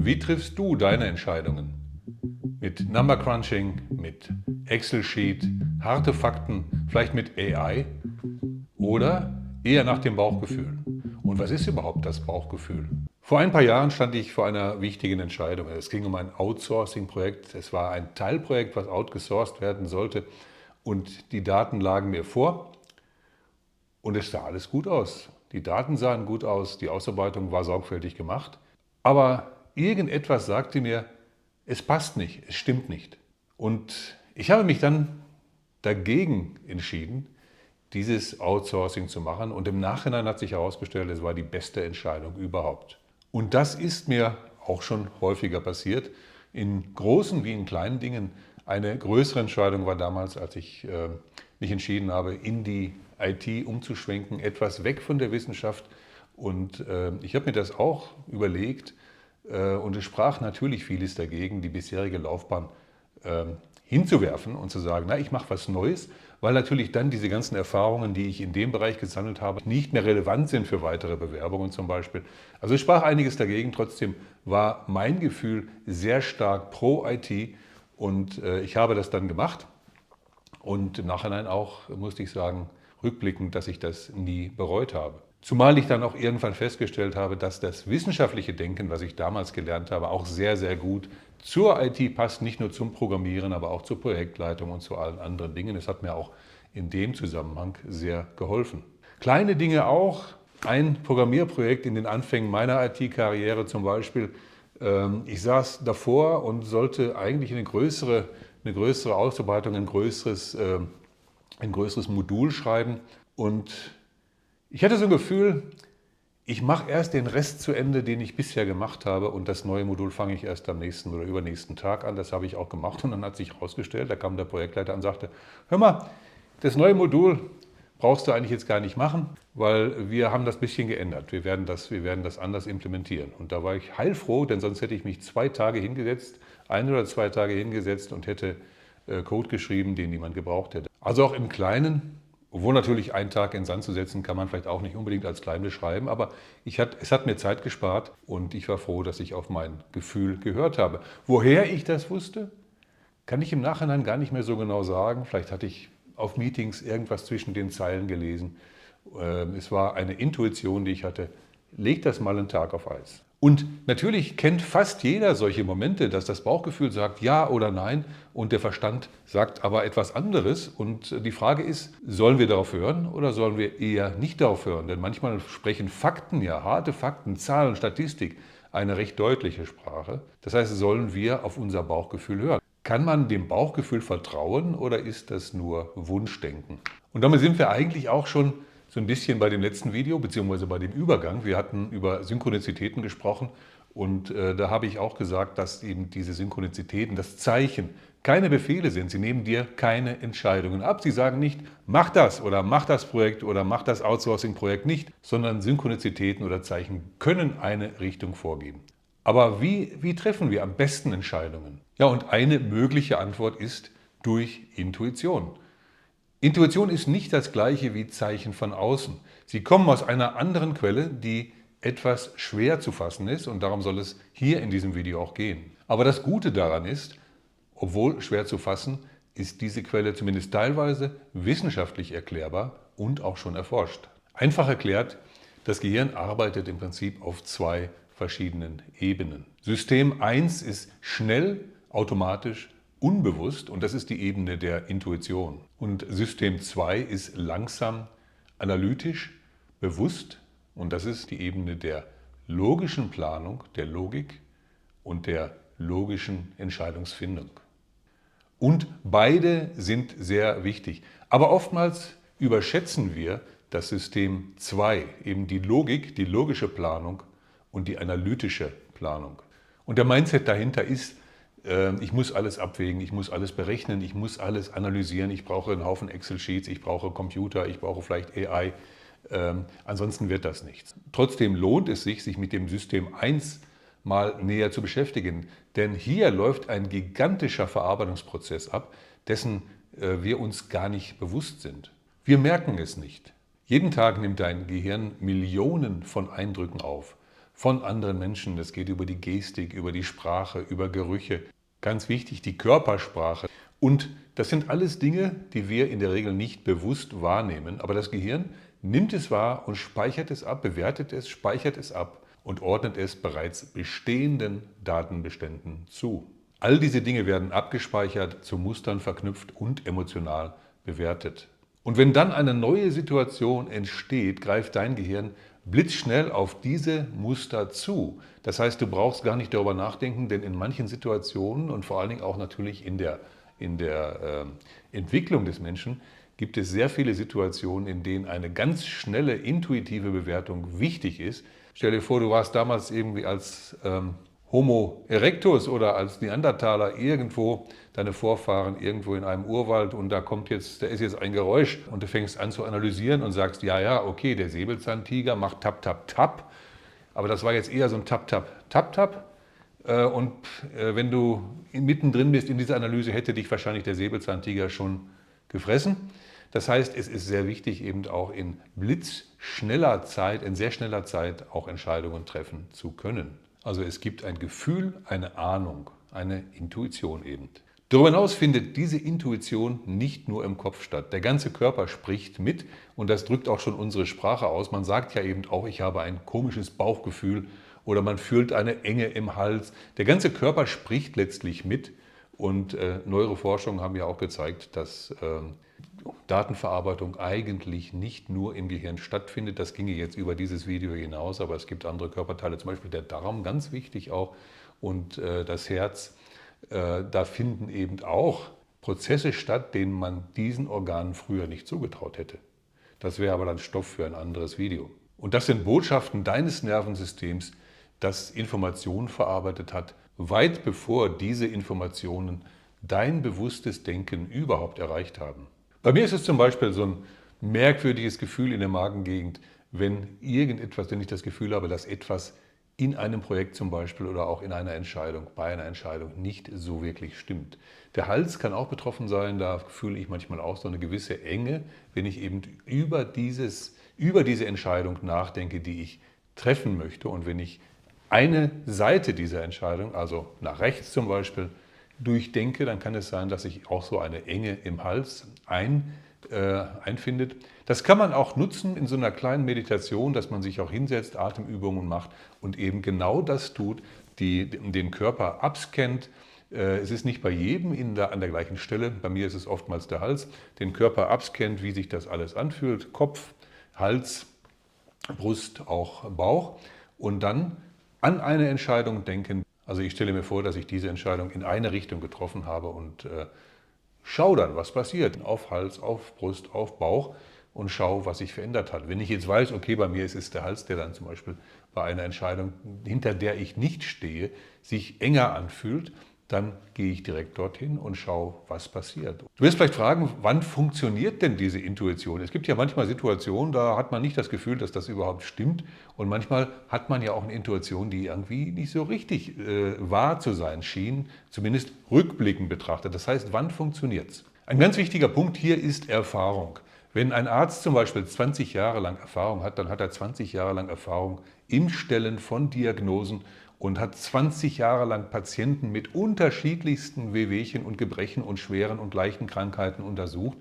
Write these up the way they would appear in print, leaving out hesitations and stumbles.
Wie triffst du deine Entscheidungen? Mit Number Crunching, mit Excel-Sheet, harte Fakten, vielleicht mit AI oder eher nach dem Bauchgefühl? Und was ist überhaupt das Bauchgefühl? Vor ein paar Jahren stand ich vor einer wichtigen Entscheidung. Es ging um ein Outsourcing-Projekt. Es war ein Teilprojekt, was outgesourced werden sollte. Und die Daten lagen mir vor und es sah alles gut aus. Die Daten sahen gut aus, die Ausarbeitung war sorgfältig gemacht. Aber irgendetwas sagte mir, es passt nicht, es stimmt nicht. Und ich habe mich dann dagegen entschieden, dieses Outsourcing zu machen. Und im Nachhinein hat sich herausgestellt, es war die beste Entscheidung überhaupt. Und das ist mir auch schon häufiger passiert, in großen wie in kleinen Dingen. Eine größere Entscheidung war damals, als ich mich entschieden habe, in die IT umzuschwenken, etwas weg von der Wissenschaft. Und ich habe mir das auch überlegt und es sprach natürlich vieles dagegen, die bisherige Laufbahn hinzuwerfen und zu sagen, na, ich mache was Neues, weil natürlich dann diese ganzen Erfahrungen, die ich in dem Bereich gesammelt habe, nicht mehr relevant sind für weitere Bewerbungen zum Beispiel. Also es sprach einiges dagegen, trotzdem war mein Gefühl sehr stark pro IT und ich habe das dann gemacht und im Nachhinein auch, musste ich sagen, rückblickend, dass ich das nie bereut habe. Zumal ich dann auch irgendwann festgestellt habe, dass das wissenschaftliche Denken, was ich damals gelernt habe, auch sehr, sehr gut zur IT passt, nicht nur zum Programmieren, aber auch zur Projektleitung und zu allen anderen Dingen. Es hat mir auch in dem Zusammenhang sehr geholfen. Kleine Dinge auch, ein Programmierprojekt in den Anfängen meiner IT-Karriere zum Beispiel. Ich saß davor und sollte eigentlich eine größere Ausarbeitung, ein größeres Modul schreiben und ich hatte so ein Gefühl, ich mache erst den Rest zu Ende, den ich bisher gemacht habe und das neue Modul fange ich erst am nächsten oder übernächsten Tag an. Das habe ich auch gemacht und dann hat sich herausgestellt, da kam der Projektleiter und sagte, hör mal, das neue Modul brauchst du eigentlich jetzt gar nicht machen, weil wir haben das ein bisschen geändert. Wir werden das anders implementieren. Und da war ich heilfroh, denn sonst hätte ich mich 2 Tage hingesetzt, 1 oder 2 Tage hingesetzt und hätte Code geschrieben, den niemand gebraucht hätte. Also auch im Kleinen. Obwohl natürlich einen Tag in den Sand zu setzen, kann man vielleicht auch nicht unbedingt als klein beschreiben, aber es hat mir Zeit gespart und ich war froh, dass ich auf mein Gefühl gehört habe. Woher ich das wusste, kann ich im Nachhinein gar nicht mehr so genau sagen. Vielleicht hatte ich auf Meetings irgendwas zwischen den Zeilen gelesen. Es war eine Intuition, die ich hatte. Leg das mal einen Tag auf Eis. Und natürlich kennt fast jeder solche Momente, dass das Bauchgefühl sagt ja oder nein und der Verstand sagt aber etwas anderes. Und die Frage ist, sollen wir darauf hören oder sollen wir eher nicht darauf hören? Denn manchmal sprechen Fakten, ja, harte Fakten, Zahlen, Statistik, eine recht deutliche Sprache. Das heißt, sollen wir auf unser Bauchgefühl hören? Kann man dem Bauchgefühl vertrauen oder ist das nur Wunschdenken? Und damit sind wir eigentlich auch schon so ein bisschen bei dem letzten Video, beziehungsweise bei dem Übergang. Wir hatten über Synchronizitäten gesprochen und da habe ich auch gesagt, dass eben diese Synchronizitäten, das Zeichen, keine Befehle sind. Sie nehmen dir keine Entscheidungen ab. Sie sagen nicht, mach das oder mach das Projekt oder mach das Outsourcing-Projekt nicht, sondern Synchronizitäten oder Zeichen können eine Richtung vorgeben. Aber wie treffen wir am besten Entscheidungen? Ja, und eine mögliche Antwort ist durch Intuition. Intuition ist nicht das gleiche wie Zeichen von außen. Sie kommen aus einer anderen Quelle, die etwas schwer zu fassen ist und darum soll es hier in diesem Video auch gehen. Aber das Gute daran ist, obwohl schwer zu fassen, ist diese Quelle zumindest teilweise wissenschaftlich erklärbar und auch schon erforscht. Einfach erklärt, das Gehirn arbeitet im Prinzip auf 2 verschiedenen Ebenen. System 1 ist schnell, automatisch, unbewusst und das ist die Ebene der Intuition. Und System 2 ist langsam, analytisch, bewusst und das ist die Ebene der logischen Planung, der Logik und der logischen Entscheidungsfindung. Und beide sind sehr wichtig. Aber oftmals überschätzen wir das System 2, eben die Logik, die logische Planung und die analytische Planung. Und der Mindset dahinter ist, ich muss alles abwägen, ich muss alles berechnen, ich muss alles analysieren, ich brauche einen Haufen Excel-Sheets, ich brauche Computer, ich brauche vielleicht AI. Ansonsten wird das nichts. Trotzdem lohnt es sich, sich mit dem System 1 mal näher zu beschäftigen. Denn hier läuft ein gigantischer Verarbeitungsprozess ab, dessen wir uns gar nicht bewusst sind. Wir merken es nicht. Jeden Tag nimmt dein Gehirn Millionen von Eindrücken auf. von anderen Menschen. Das geht über die Gestik, über die Sprache, über Gerüche. Ganz wichtig, die Körpersprache. Und das sind alles Dinge, die wir in der Regel nicht bewusst wahrnehmen. Aber das Gehirn nimmt es wahr und speichert es ab, bewertet es, speichert es ab und ordnet es bereits bestehenden Datenbeständen zu. All diese Dinge werden abgespeichert, zu Mustern verknüpft und emotional bewertet. Und wenn dann eine neue Situation entsteht, greift dein Gehirn blitzschnell auf diese Muster zu. Das heißt, du brauchst gar nicht darüber nachdenken, denn in manchen Situationen und vor allen Dingen auch natürlich in der Entwicklung des Menschen gibt es sehr viele Situationen, in denen eine ganz schnelle, intuitive Bewertung wichtig ist. Stell dir vor, du warst damals irgendwie als Homo erectus oder als Neandertaler irgendwo, deine Vorfahren irgendwo in einem Urwald und da ist jetzt ein Geräusch und du fängst an zu analysieren und sagst, ja, okay, der Säbelzahntiger macht tap, tap, tap, aber das war jetzt eher so ein tap, tap, tap, tap. Und wenn du mittendrin bist in dieser Analyse, hätte dich wahrscheinlich der Säbelzahntiger schon gefressen. Das heißt, es ist sehr wichtig, eben auch in blitzschneller Zeit, in sehr schneller Zeit auch Entscheidungen treffen zu können. Also es gibt ein Gefühl, eine Ahnung, eine Intuition eben. Darüber hinaus findet diese Intuition nicht nur im Kopf statt. Der ganze Körper spricht mit und das drückt auch schon unsere Sprache aus. Man sagt ja eben auch, ich habe ein komisches Bauchgefühl oder man fühlt eine Enge im Hals. Der ganze Körper spricht letztlich mit und Neuroforschungen haben ja auch gezeigt, dass Datenverarbeitung eigentlich nicht nur im Gehirn stattfindet. Das ginge jetzt über dieses Video hinaus, aber es gibt andere Körperteile, zum Beispiel der Darm, ganz wichtig auch, und das Herz. Da finden eben auch Prozesse statt, denen man diesen Organen früher nicht zugetraut hätte. Das wäre aber dann Stoff für ein anderes Video. Und das sind Botschaften deines Nervensystems, das Informationen verarbeitet hat, weit bevor diese Informationen dein bewusstes Denken überhaupt erreicht haben. Bei mir ist es zum Beispiel so ein merkwürdiges Gefühl in der Magengegend, wenn ich das Gefühl habe, dass etwas in einem Projekt zum Beispiel oder auch in einer Entscheidung, bei einer Entscheidung nicht so wirklich stimmt. Der Hals kann auch betroffen sein, da fühle ich manchmal auch so eine gewisse Enge, wenn ich eben über diese Entscheidung nachdenke, die ich treffen möchte und wenn ich eine Seite dieser Entscheidung, also nach rechts zum Beispiel, durchdenke, dann kann es sein, dass sich auch so eine Enge im Hals einfindet. Das kann man auch nutzen in so einer kleinen Meditation, dass man sich auch hinsetzt, Atemübungen macht und eben genau das tut, den Körper abscannt. Es ist nicht bei jedem an der gleichen Stelle, bei mir ist es oftmals der Hals, den Körper abscannt, wie sich das alles anfühlt, Kopf, Hals, Brust, auch Bauch und dann an eine Entscheidung denken. Also ich stelle mir vor, dass ich diese Entscheidung in eine Richtung getroffen habe und schau dann, was passiert. Auf Hals, auf Brust, auf Bauch und schau, was sich verändert hat. Wenn ich jetzt weiß, okay, bei mir ist es der Hals, der dann zum Beispiel bei einer Entscheidung, hinter der ich nicht stehe, sich enger anfühlt, dann gehe ich direkt dorthin und schaue, was passiert. Du wirst vielleicht fragen, wann funktioniert denn diese Intuition? Es gibt ja manchmal Situationen, da hat man nicht das Gefühl, dass das überhaupt stimmt. Und manchmal hat man ja auch eine Intuition, die irgendwie nicht so richtig wahr zu sein schien, zumindest rückblickend betrachtet. Das heißt, wann funktioniert es? Ein ganz wichtiger Punkt hier ist Erfahrung. Wenn ein Arzt zum Beispiel 20 Jahre lang Erfahrung hat, dann hat er 20 Jahre lang Erfahrung im Stellen von Diagnosen und hat 20 Jahre lang Patienten mit unterschiedlichsten Wehwehchen und Gebrechen und schweren und leichten Krankheiten untersucht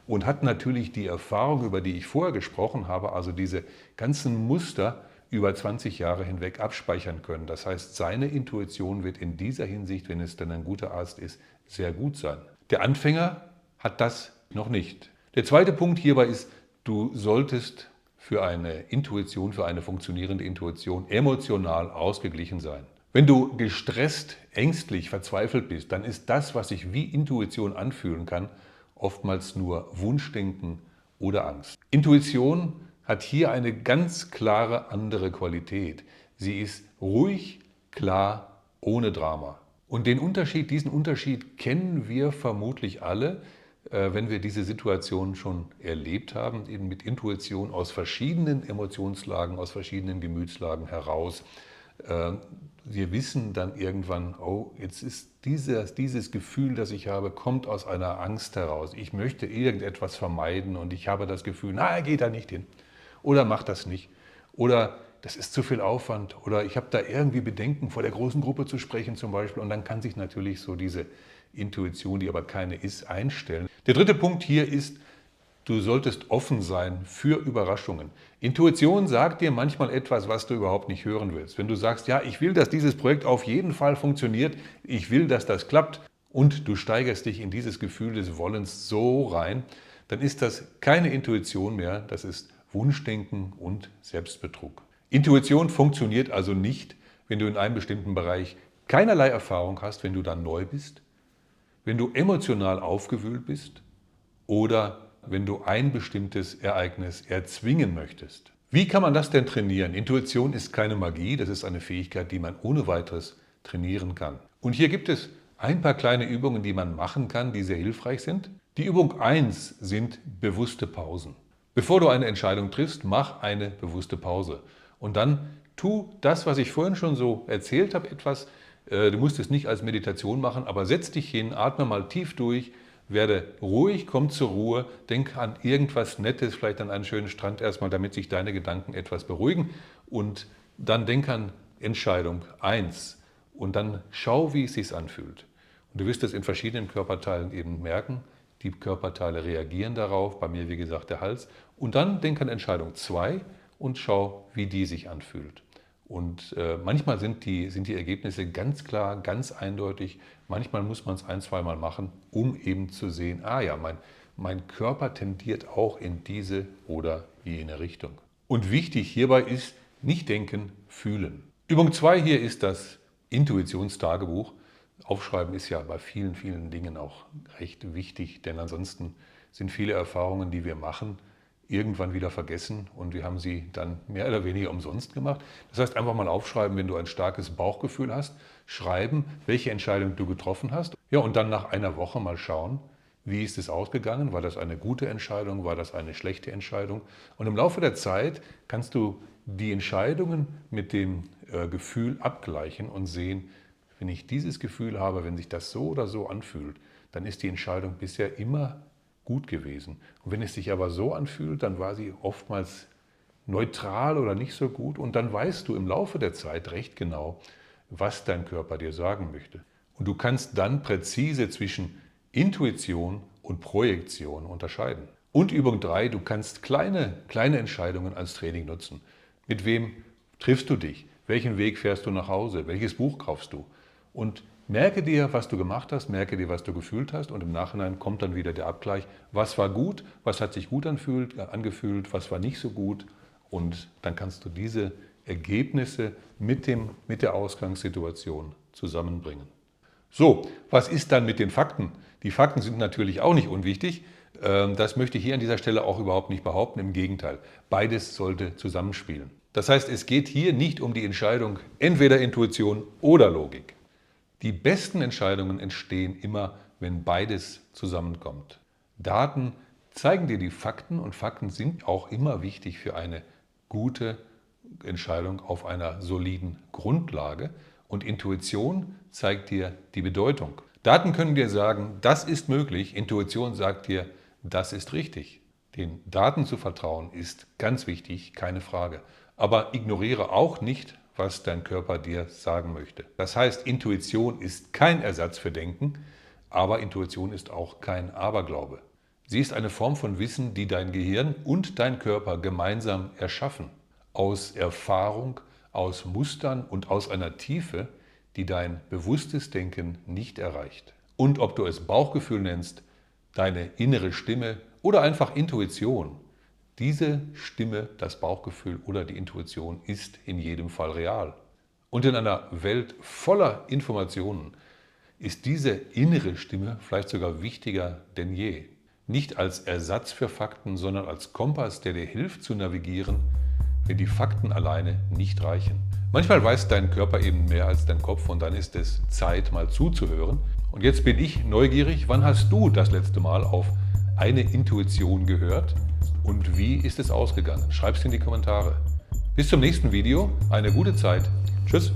und hat natürlich die Erfahrung, über die ich vorher gesprochen habe, also diese ganzen Muster über 20 Jahre hinweg abspeichern können. Das heißt, seine Intuition wird in dieser Hinsicht, wenn es denn ein guter Arzt ist, sehr gut sein. Der Anfänger hat das noch nicht. Der zweite Punkt hierbei ist, du solltest für eine Intuition, für eine funktionierende Intuition emotional ausgeglichen sein. Wenn du gestresst, ängstlich, verzweifelt bist, dann ist das, was sich wie Intuition anfühlen kann, oftmals nur Wunschdenken oder Angst. Intuition hat hier eine ganz klare andere Qualität. Sie ist ruhig, klar, ohne Drama. Und diesen Unterschied kennen wir vermutlich alle, wenn wir diese Situation schon erlebt haben, eben mit Intuition aus verschiedenen Emotionslagen, aus verschiedenen Gemütslagen heraus. Wir wissen dann irgendwann, oh, jetzt ist dieses Gefühl, das ich habe, kommt aus einer Angst heraus. Ich möchte irgendetwas vermeiden und ich habe das Gefühl, na, geh da nicht hin oder mach das nicht. Oder das ist zu viel Aufwand oder ich habe da irgendwie Bedenken, vor der großen Gruppe zu sprechen zum Beispiel. Und dann kann sich natürlich so diese Intuition, die aber keine ist, einstellen. Der dritte Punkt hier ist, du solltest offen sein für Überraschungen. Intuition sagt dir manchmal etwas, was du überhaupt nicht hören willst. Wenn du sagst, ja, ich will, dass dieses Projekt auf jeden Fall funktioniert, ich will, dass das klappt und du steigerst dich in dieses Gefühl des Wollens so rein, dann ist das keine Intuition mehr, das ist Wunschdenken und Selbstbetrug. Intuition funktioniert also nicht, wenn du in einem bestimmten Bereich keinerlei Erfahrung hast, wenn du dann neu bist, wenn du emotional aufgewühlt bist oder wenn du ein bestimmtes Ereignis erzwingen möchtest. Wie kann man das denn trainieren? Intuition ist keine Magie, das ist eine Fähigkeit, die man ohne weiteres trainieren kann. Und hier gibt es ein paar kleine Übungen, die man machen kann, die sehr hilfreich sind. Die Übung 1 sind bewusste Pausen. Bevor du eine Entscheidung triffst, mach eine bewusste Pause. Und dann tu das, was ich vorhin schon so erzählt habe, etwas. Du musst es nicht als Meditation machen, aber setz dich hin, atme mal tief durch, werde ruhig, komm zur Ruhe, denk an irgendwas Nettes, vielleicht an einen schönen Strand erstmal, damit sich deine Gedanken etwas beruhigen. Und dann denk an Entscheidung 1 und dann schau, wie es sich anfühlt. Und du wirst es in verschiedenen Körperteilen eben merken. Die Körperteile reagieren darauf, bei mir wie gesagt der Hals. Und dann denk an Entscheidung 2 und schau, wie die sich anfühlt. Und manchmal sind die Ergebnisse ganz klar, ganz eindeutig. Manchmal muss man es ein-, zweimal machen, um eben zu sehen, ah ja, mein Körper tendiert auch in diese oder jene Richtung. Und wichtig hierbei ist, nicht denken, fühlen. Übung 2 hier ist das Intuitionstagebuch. Aufschreiben ist ja bei vielen, vielen Dingen auch recht wichtig, denn ansonsten sind viele Erfahrungen, die wir machen, irgendwann wieder vergessen und wir haben sie dann mehr oder weniger umsonst gemacht. Das heißt, einfach mal aufschreiben, wenn du ein starkes Bauchgefühl hast, schreiben, welche Entscheidung du getroffen hast. Ja, und dann nach einer Woche mal schauen, wie ist es ausgegangen? War das eine gute Entscheidung? War das eine schlechte Entscheidung? Und im Laufe der Zeit kannst du die Entscheidungen mit dem Gefühl abgleichen und sehen, wenn ich dieses Gefühl habe, wenn sich das so oder so anfühlt, dann ist die Entscheidung bisher immer gut gewesen. Und wenn es sich aber so anfühlt, dann war sie oftmals neutral oder nicht so gut. Und dann weißt du im Laufe der Zeit recht genau, was dein Körper dir sagen möchte. Und du kannst dann präzise zwischen Intuition und Projektion unterscheiden. Und Übung 3, du kannst kleine Entscheidungen als Training nutzen. Mit wem triffst du dich? Welchen Weg fährst du nach Hause? Welches Buch kaufst du? Und merke dir, was du gemacht hast, merke dir, was du gefühlt hast und im Nachhinein kommt dann wieder der Abgleich, was war gut, was hat sich gut angefühlt, was war nicht so gut und dann kannst du diese Ergebnisse mit der Ausgangssituation zusammenbringen. So, was ist dann mit den Fakten? Die Fakten sind natürlich auch nicht unwichtig. Das möchte ich hier an dieser Stelle auch überhaupt nicht behaupten, im Gegenteil. Beides sollte zusammenspielen. Das heißt, es geht hier nicht um die Entscheidung entweder Intuition oder Logik. Die besten Entscheidungen entstehen immer, wenn beides zusammenkommt. Daten zeigen dir die Fakten und Fakten sind auch immer wichtig für eine gute Entscheidung auf einer soliden Grundlage und Intuition zeigt dir die Bedeutung. Daten können dir sagen, das ist möglich, Intuition sagt dir, das ist richtig. Den Daten zu vertrauen ist ganz wichtig, keine Frage. Aber ignoriere auch nicht, was dein Körper dir sagen möchte. Das heißt, Intuition ist kein Ersatz für Denken, aber Intuition ist auch kein Aberglaube. Sie ist eine Form von Wissen, die dein Gehirn und dein Körper gemeinsam erschaffen. Aus Erfahrung, aus Mustern und aus einer Tiefe, die dein bewusstes Denken nicht erreicht. Und ob du es Bauchgefühl nennst, deine innere Stimme oder einfach Intuition, diese Stimme, das Bauchgefühl oder die Intuition ist in jedem Fall real. Und in einer Welt voller Informationen ist diese innere Stimme vielleicht sogar wichtiger denn je. Nicht als Ersatz für Fakten, sondern als Kompass, der dir hilft zu navigieren, wenn die Fakten alleine nicht reichen. Manchmal weiß dein Körper eben mehr als dein Kopf und dann ist es Zeit, mal zuzuhören. Und jetzt bin ich neugierig, wann hast du das letzte Mal auf eine Intuition gehört? Und wie ist es ausgegangen? Schreib es in die Kommentare. Bis zum nächsten Video. Eine gute Zeit. Tschüss.